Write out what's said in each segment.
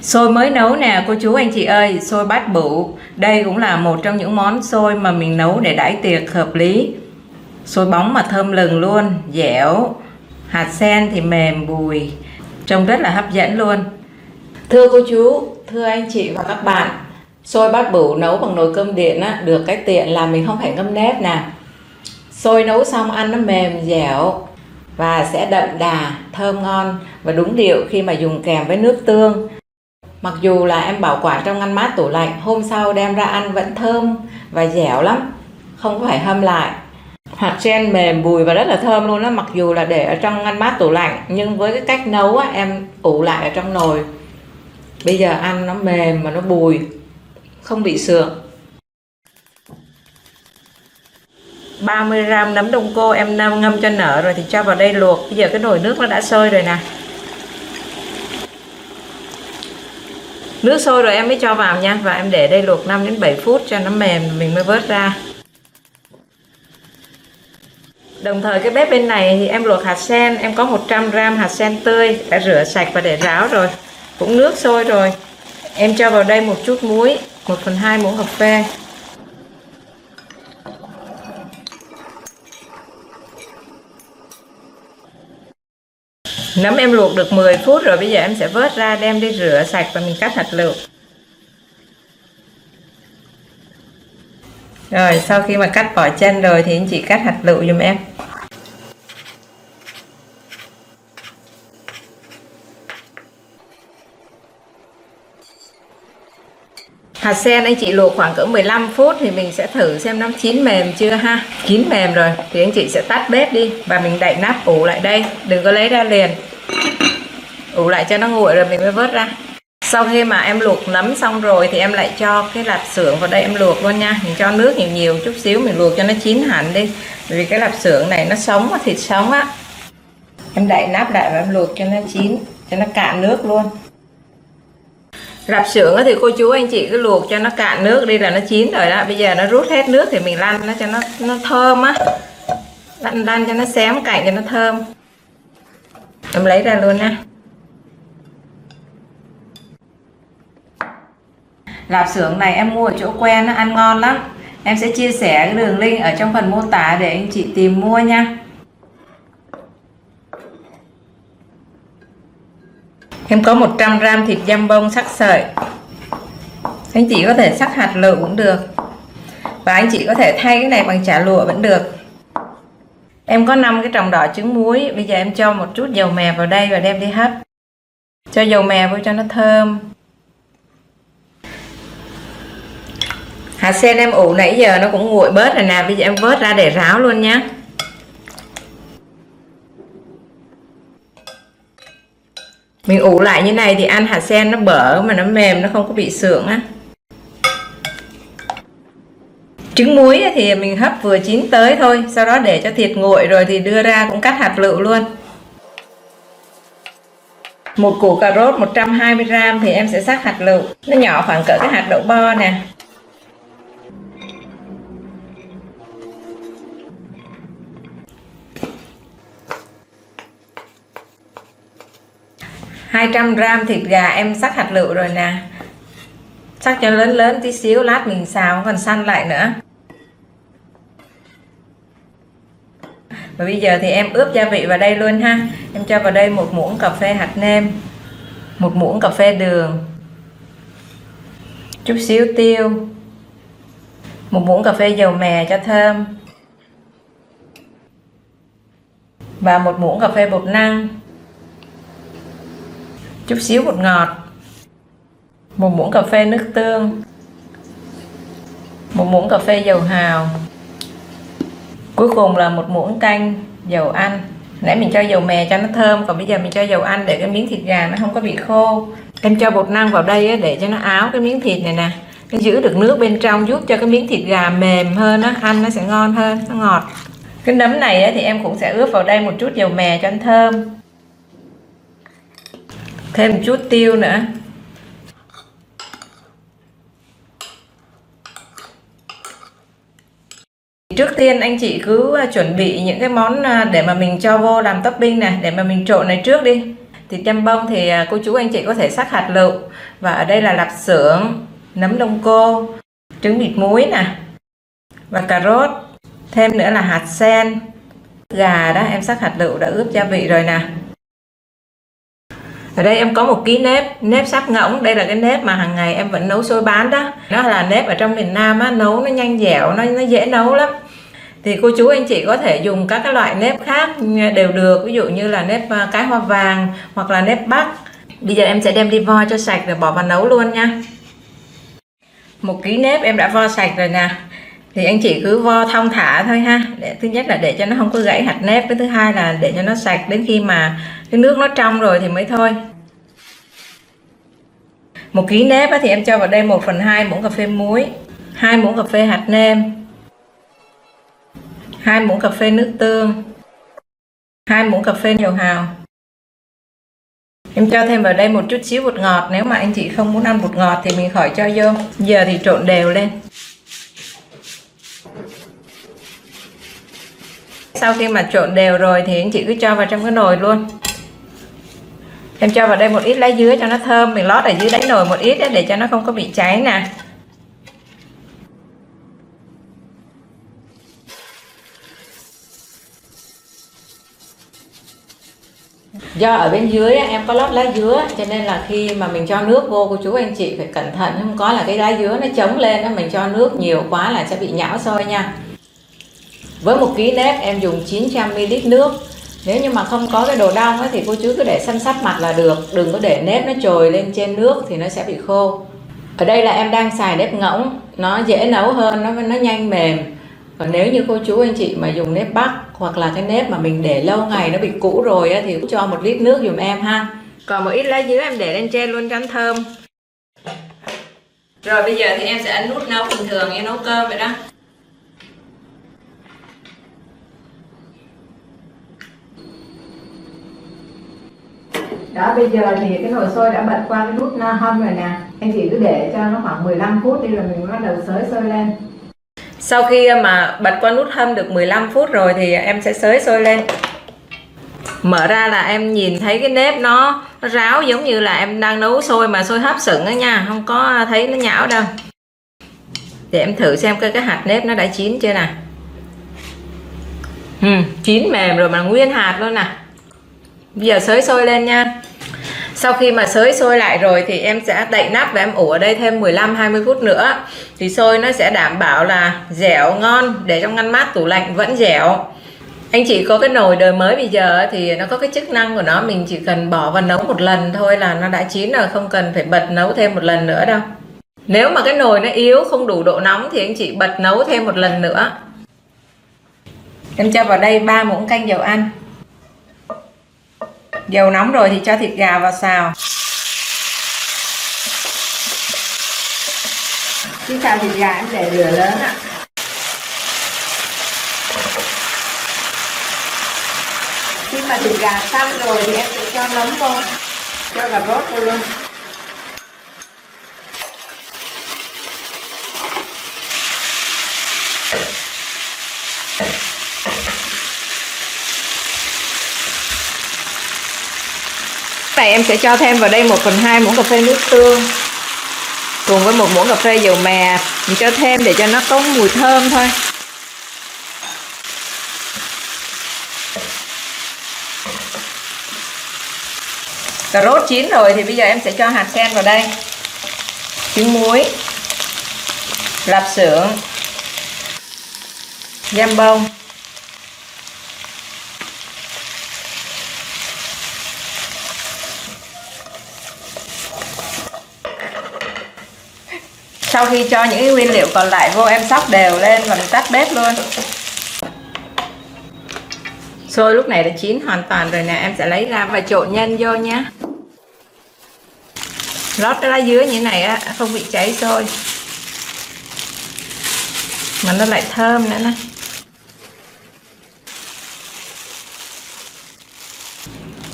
Xôi mới nấu nè cô chú anh chị ơi, xôi bát bửu. Đây cũng là một trong những món xôi mà mình nấu để đãi tiệc hợp lý. Xôi bóng mà thơm lừng luôn, dẻo. Hạt sen thì mềm bùi, trông rất là hấp dẫn luôn. Thưa cô chú, thưa anh chị và các bạn, xôi bát bửu nấu bằng nồi cơm điện á, được cái tiện là mình không phải ngâm nếp nè. Xôi nấu xong ăn nó mềm dẻo và sẽ đậm đà, thơm ngon và đúng điệu khi mà dùng kèm với nước tương. Mặc dù là em bảo quản trong ngăn mát tủ lạnh, hôm sau đem ra ăn vẫn thơm và dẻo lắm, không phải hâm lại. Hạt sen mềm bùi và rất là thơm luôn đó, mặc dù là để ở trong ngăn mát tủ lạnh, nhưng với cái cách nấu á, em ủ lại ở trong nồi. Bây giờ ăn nó mềm mà nó bùi, không bị sượng. 30g nấm đông cô em ngâm cho nở rồi thì cho vào đây luộc. Bây giờ cái nồi nước nó đã sôi rồi nè. Nước sôi rồi em mới cho vào nha. Và em để đây luộc 5 đến 7 phút cho nó mềm mình mới vớt ra. Đồng thời cái bếp bên này thì em luộc hạt sen. Em có 100g hạt sen tươi đã rửa sạch và để ráo rồi. Cũng nước sôi rồi. Em cho vào đây một chút muối, 1/2 muỗng cà phê. Nấm em luộc được 10 phút rồi, bây giờ em sẽ vớt ra đem đi rửa sạch và mình cắt hạt lựu. Rồi sau khi mà cắt vỏ chân rồi thì anh chị cắt hạt lựu giùm em. Hạt sen anh chị luộc khoảng cỡ 15 phút thì mình sẽ thử xem nó chín mềm chưa ha. Chín mềm rồi thì anh chị sẽ tắt bếp đi và mình đậy nắp ủ lại đây, đừng có lấy ra liền. Ủ lại cho nó nguội rồi mình mới vớt ra. Sau khi mà em luộc nấm xong rồi thì em lại cho cái lạp xưởng vào đây em luộc luôn nha. Mình cho nước nhiều nhiều chút xíu, mình luộc cho nó chín hẳn đi. Bởi vì cái lạp xưởng này nó sống, thịt sống á. Em đậy nắp lại và em luộc cho nó chín, cho nó cạn nước luôn. Lạp xưởng thì cô chú anh chị cứ luộc cho nó cạn nước đi là nó chín rồi đó. Bây giờ nó rút hết nước thì mình lăn nó cho nó thơm á. Lăn cho nó xém cạnh cho nó thơm. Em lấy ra luôn nha. Lạp xưởng này em mua ở chỗ quen, nó ăn ngon lắm. Em sẽ chia sẻ cái đường link ở trong phần mô tả để anh chị tìm mua nha. Em có 100g thịt dăm bông sắc sợi. Anh chị có thể sắc hạt lựu cũng được. Và anh chị có thể thay cái này bằng chả lụa vẫn được. Em có 5 cái tròng đỏ trứng muối. Bây giờ em cho một chút dầu mè vào đây và đem đi hấp. Cho dầu mè vô cho nó thơm. Hạt sen em ủ nãy giờ nó cũng nguội bớt rồi nè. Bây giờ em vớt ra để ráo luôn nhé. Mình ủ lại như này thì ăn hạt sen nó bở mà nó mềm, nó không có bị sượng á. Trứng muối thì mình hấp vừa chín tới thôi. Sau đó để cho thịt nguội rồi thì đưa ra cũng cắt hạt lựu luôn. Một củ cà rốt 120g thì em sẽ sắc hạt lựu. Nó nhỏ khoảng cỡ cái hạt đậu bo nè. Hai 200g thịt gà em sắc hạt lựu rồi nè. Sắc cho lớn lớn tí xíu, lát mình xào còn săn lại nữa. Và bây giờ thì em ướp gia vị vào đây luôn ha. Em cho vào đây 1 muỗng cà phê hạt nêm, 1 muỗng cà phê đường, chút xíu tiêu, 1 muỗng cà phê dầu mè cho thơm, và 1 muỗng cà phê bột năng, chút xíu bột ngọt, 1 muỗng cà phê nước tương, 1 muỗng cà phê dầu hào, cuối cùng là 1 muỗng canh dầu ăn. Nãy mình cho dầu mè cho nó thơm, còn bây giờ mình cho dầu ăn để cái miếng thịt gà nó không có bị khô. Em cho bột năng vào đây để cho nó áo cái miếng thịt này nè, nó giữ được nước bên trong, giúp cho cái miếng thịt gà mềm hơn á, ăn nó sẽ ngon hơn, nó ngọt. Cái nấm này thì em cũng sẽ ướp vào đây một chút dầu mè cho nó thơm, thêm một chút tiêu nữa. Trước tiên anh chị cứ chuẩn bị những cái món để mà mình cho vô làm topping này, để mà mình trộn này trước đi. Thịt dăm bông thì cô chú anh chị có thể sắc hạt lựu, và ở đây là lạp xưởng, nấm đông cô, trứng vịt muối nè, và cà rốt, thêm nữa là hạt sen. Gà đó em sắc hạt lựu đã ướp gia vị rồi nè. Ở đây em có 1 kg nếp sáp ngỗng. Đây là cái nếp mà hàng ngày em vẫn nấu xôi bán đó. Nó là nếp ở trong miền Nam á, nấu nó nhanh dẻo, nó dễ nấu lắm. Thì cô chú anh chị có thể dùng các cái loại nếp khác đều được, ví dụ như là nếp cái hoa vàng hoặc là nếp Bắc. Bây giờ em sẽ đem đi vo cho sạch rồi bỏ vào nấu luôn nha. 1 kg nếp em đã vo sạch rồi nè. Thì anh chị cứ vo thong thả thôi ha. Thứ nhất là để cho nó không có gãy hạt nếp, cái thứ hai là để cho nó sạch, đến khi mà cái nước nó trong rồi thì mới thôi. 1 kg nếp thì em cho vào đây 1/2 muỗng cà phê muối, 2 muỗng cà phê hạt nêm, 2 muỗng cà phê nước tương, 2 muỗng cà phê dầu hào. Em cho thêm vào đây một chút xíu bột ngọt, nếu mà anh chị không muốn ăn bột ngọt thì mình khỏi cho vô. Giờ thì trộn đều lên. Sau khi mà trộn đều rồi thì anh chị cứ cho vào trong cái nồi luôn. Em cho vào đây một ít lá dứa cho nó thơm, mình lót ở dưới đáy nồi một ít để cho nó không có bị cháy nè. Do ở bên dưới em có lót lá dứa cho nên là khi mà mình cho nước vô, cô chú anh chị phải cẩn thận, không có là cái lá dứa nó chống lên, mình cho nước nhiều quá là sẽ bị nhão xôi nha. Với 1 kg nếp em dùng 900 ml nước. Nếu như mà không có cái đồ đông thì cô chú cứ để săn sắt mặt là được, đừng có để nếp nó trồi lên trên nước thì nó sẽ bị khô. Ở đây là em đang xài nếp ngỗng, nó dễ nấu hơn, nó nhanh mềm. Còn nếu như cô chú anh chị mà dùng nếp Bắc hoặc là cái nếp mà mình để lâu ngày nó bị cũ rồi thì cũng cho 1 lít nước dùm em ha. Còn một ít lá dứa em để lên trên luôn cho nó thơm. Rồi bây giờ thì em sẽ ấn nút nấu bình thường như nấu cơm vậy đó. Đó, bây giờ thì cái nồi sôi đã bật qua cái nút hâm rồi nè. Anh chị cứ để cho nó khoảng 15 phút đi rồi mình bắt đầu xới sôi lên. Sau khi mà bật qua nút hâm được 15 phút rồi thì em sẽ xới sôi lên. Mở ra là em nhìn thấy cái nếp nó ráo giống như là em đang nấu sôi mà sôi hấp sửng đó nha, không có thấy nó nhão đâu. Để em thử xem cái hạt nếp nó đã chín chưa nè. Chín mềm rồi mà nguyên hạt luôn nè. Bây giờ xới sôi lên nha. Sau khi mà xới sôi lại rồi thì em sẽ đậy nắp và em ủ ở đây thêm 15-20 phút nữa. Thì sôi nó sẽ đảm bảo là dẻo ngon, để trong ngăn mát tủ lạnh vẫn dẻo. Anh chị có cái nồi đời mới bây giờ thì nó có cái chức năng của nó, mình chỉ cần bỏ vào nấu một lần thôi là nó đã chín rồi, không cần phải bật nấu thêm một lần nữa đâu. Nếu mà cái nồi nó yếu, không đủ độ nóng thì anh chị bật nấu thêm một lần nữa. Em cho vào đây 3 muỗng canh dầu ăn. Dầu nóng rồi thì cho thịt gà vào xào. Khi xào thịt gà em để lửa lớn ạ. Khi mà thịt gà xong rồi thì em sẽ cho nấm vô, cho cà rốt vô luôn. Này em sẽ cho thêm vào đây 1/2 muỗng cà phê nước tương cùng với 1 muỗng cà phê dầu mè. Mình cho thêm để cho nó có mùi thơm thôi. Cà rốt chín rồi thì bây giờ em sẽ cho hạt sen vào đây, trứng muối, lạp xưởng, dăm bông, sau khi cho những nguyên liệu còn lại vô em xóc đều lên và mình tắt bếp luôn. Xôi lúc này đã chín hoàn toàn rồi nè, em sẽ lấy ra và trộn nhân vô nhé. Lót cái lá dứa như thế này á, không bị cháy xôi mà nó lại thơm nữa nè.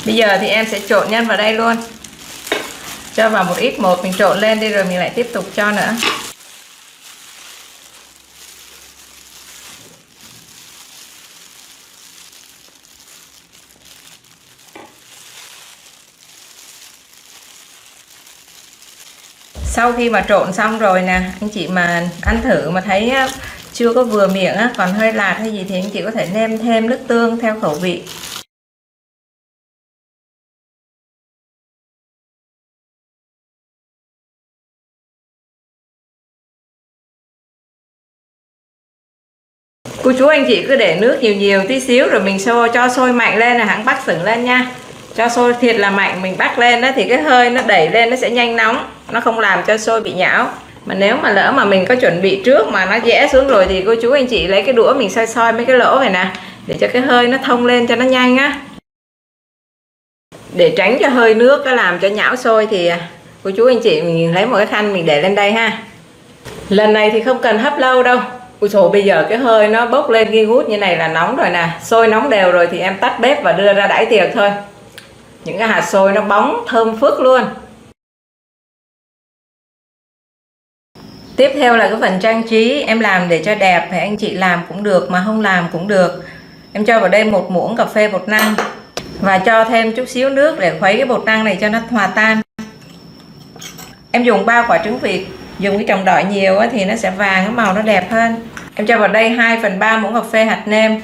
Bây giờ thì em sẽ trộn nhân vào đây luôn. Cho vào một ít một, mình trộn lên đi rồi mình lại tiếp tục cho nữa. Sau khi mà trộn xong rồi nè, anh chị mà ăn thử mà thấy chưa có vừa miệng á, còn hơi lạt hay gì thì anh chị có thể nêm thêm nước tương theo khẩu vị. Cô chú anh chị cứ để nước nhiều nhiều tí xíu rồi mình cho sôi mạnh lên là hãng bắc sửng lên nha. Cho sôi thiệt là mạnh, mình bắc lên đó thì cái hơi nó đẩy lên nó sẽ nhanh nóng, nó không làm cho sôi bị nhão. Mà nếu mà lỡ mà mình có chuẩn bị trước mà nó rẽ xuống rồi thì cô chú anh chị lấy cái đũa mình soi soi mấy cái lỗ này nè, để cho cái hơi nó thông lên cho nó nhanh á. Để tránh cho hơi nước nó làm cho nhão sôi thì cô chú anh chị mình lấy một cái khăn mình để lên đây ha. Lần này thì không cần hấp lâu đâu. Ui dồi, bây giờ cái hơi nó bốc lên nghi ngút như này là nóng rồi nè. Sôi nóng đều rồi thì em tắt bếp và đưa ra đãi tiệc thôi. Những cái hạt xôi nó bóng thơm phức luôn. Tiếp theo là cái phần trang trí. Em làm để cho đẹp thì anh chị làm cũng được mà không làm cũng được. Em cho vào đây 1 muỗng cà phê bột năng và cho thêm chút xíu nước để khuấy cái bột năng này cho nó hòa tan. Em dùng 3 quả trứng vịt. Dùng cái trồng đỏ nhiều thì nó sẽ vàng, cái màu nó đẹp hơn. Em cho vào đây 2/3 muỗng cà phê hạt nêm.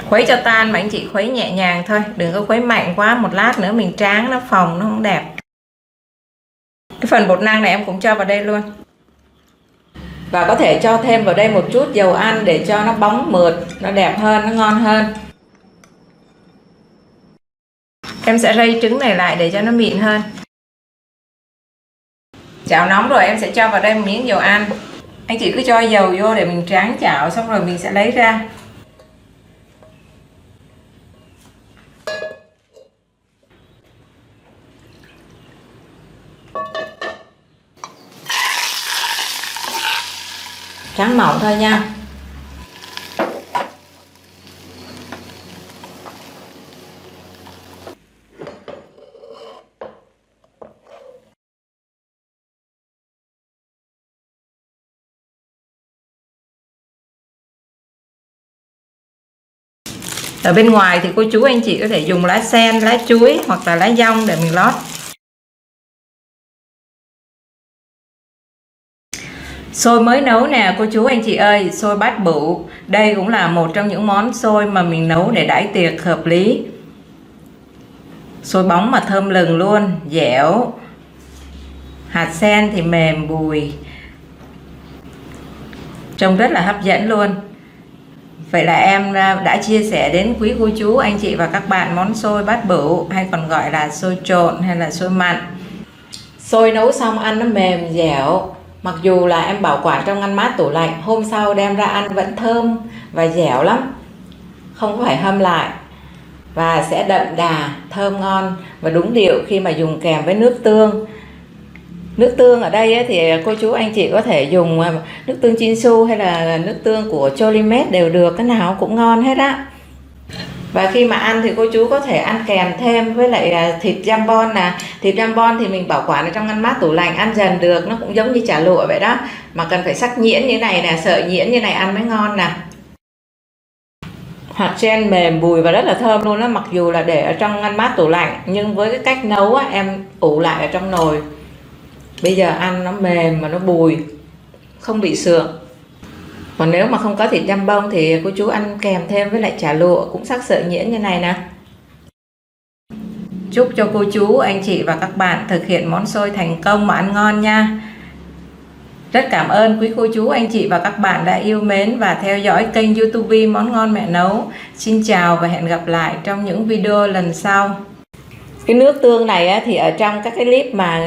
Khuấy cho tan mà anh chị khuấy nhẹ nhàng thôi, đừng có khuấy mạnh quá, một lát nữa mình tráng nó phồng nó không đẹp. Cái phần bột năng này em cũng cho vào đây luôn. Và có thể cho thêm vào đây một chút dầu ăn để cho nó bóng mượt, nó đẹp hơn, nó ngon hơn. Em sẽ rây trứng này lại để cho nó mịn hơn. Chảo nóng rồi em sẽ cho vào đây một miếng dầu ăn. Anh chị cứ cho dầu vô để mình tráng chảo xong rồi mình sẽ lấy ra. Tráng mỏng thôi nha. Ở bên ngoài thì cô chú anh chị có thể dùng lá sen, lá chuối hoặc là lá dong để mình lót. Xôi mới nấu nè cô chú anh chị ơi, xôi bát bửu. Đây cũng là một trong những món xôi mà mình nấu để đãi tiệc hợp lý. Xôi bóng mà thơm lừng luôn, dẻo. Hạt sen thì mềm bùi. Trông rất là hấp dẫn luôn. Vậy là em đã chia sẻ đến quý cô chú, anh chị và các bạn món xôi bát bửu, hay còn gọi là xôi trộn hay là xôi mặn. Xôi nấu xong ăn nó mềm dẻo. Mặc dù là em bảo quản trong ngăn mát tủ lạnh, hôm sau đem ra ăn vẫn thơm và dẻo lắm. Không có phải hâm lại. Và sẽ đậm đà, thơm ngon và đúng điệu khi mà dùng kèm với nước tương. Nước tương ở đây thì cô chú anh chị có thể dùng nước tương Chinsu hay là nước tương của Cholimet đều được, cái nào cũng ngon hết á. Và khi mà ăn thì cô chú có thể ăn kèm thêm với lại thịt jambon nè. Thịt jambon thì mình bảo quản ở trong ngăn mát tủ lạnh, ăn dần được, nó cũng giống như chả lụa vậy đó. Mà cần phải sắc nhuyễn như này nè, sợi nhuyễn như này ăn mới ngon nè. Hạt sen mềm bùi và rất là thơm luôn đó. Mặc dù là để ở trong ngăn mát tủ lạnh, nhưng với cái cách nấu em ủ lại ở trong nồi, bây giờ ăn nó mềm mà nó bùi, không bị sượng. Còn nếu mà không có thịt jambon thì cô chú ăn kèm thêm với lại chả lụa cũng sắc sợi nhuyễn như này nè. Chúc cho cô chú, anh chị và các bạn thực hiện món xôi thành công mà ăn ngon nha. Rất cảm ơn quý cô chú, anh chị và các bạn đã yêu mến và theo dõi kênh YouTube Món Ngon Mẹ Nấu. Xin chào và hẹn gặp lại trong những video lần sau. Cái nước tương này thì ở trong các cái clip mà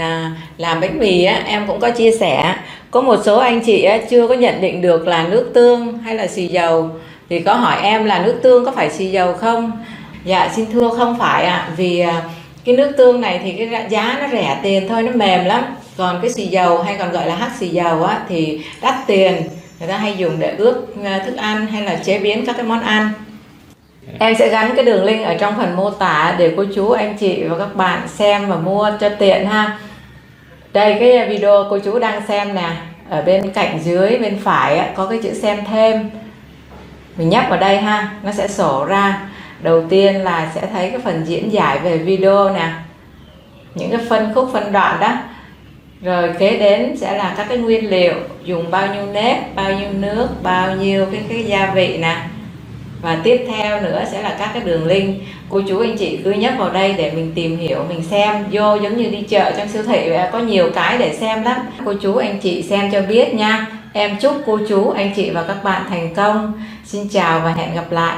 làm bánh mì em cũng có chia sẻ. Có một số anh chị chưa có nhận định được là nước tương hay là xì dầu, thì có hỏi em là nước tương có phải xì dầu không? Dạ xin thưa không phải ạ. Vì cái nước tương này thì cái giá nó rẻ tiền thôi, nó mềm lắm. Còn cái xì dầu hay còn gọi là hắc xì dầu thì đắt tiền. Người ta hay dùng để ướp thức ăn hay là chế biến các cái món ăn. Em sẽ gắn cái đường link ở trong phần mô tả để cô chú, anh chị và các bạn xem và mua cho tiện ha. Đây cái video cô chú đang xem nè, ở bên cạnh dưới bên phải có cái chữ xem thêm. Mình nhấp vào đây ha, nó sẽ sổ ra. Đầu tiên là sẽ thấy cái phần diễn giải về video nè, những cái phân khúc phân đoạn đó. Rồi kế đến sẽ là các cái nguyên liệu, dùng bao nhiêu nếp, bao nhiêu nước, bao nhiêu cái gia vị nè. Và tiếp theo nữa sẽ là các cái đường link. Cô chú anh chị cứ nhấp vào đây để mình tìm hiểu, mình xem. Vô giống như đi chợ trong siêu thị vậy, có nhiều cái để xem lắm. Cô chú anh chị xem cho biết nha. Em chúc cô chú anh chị và các bạn thành công. Xin chào và hẹn gặp lại.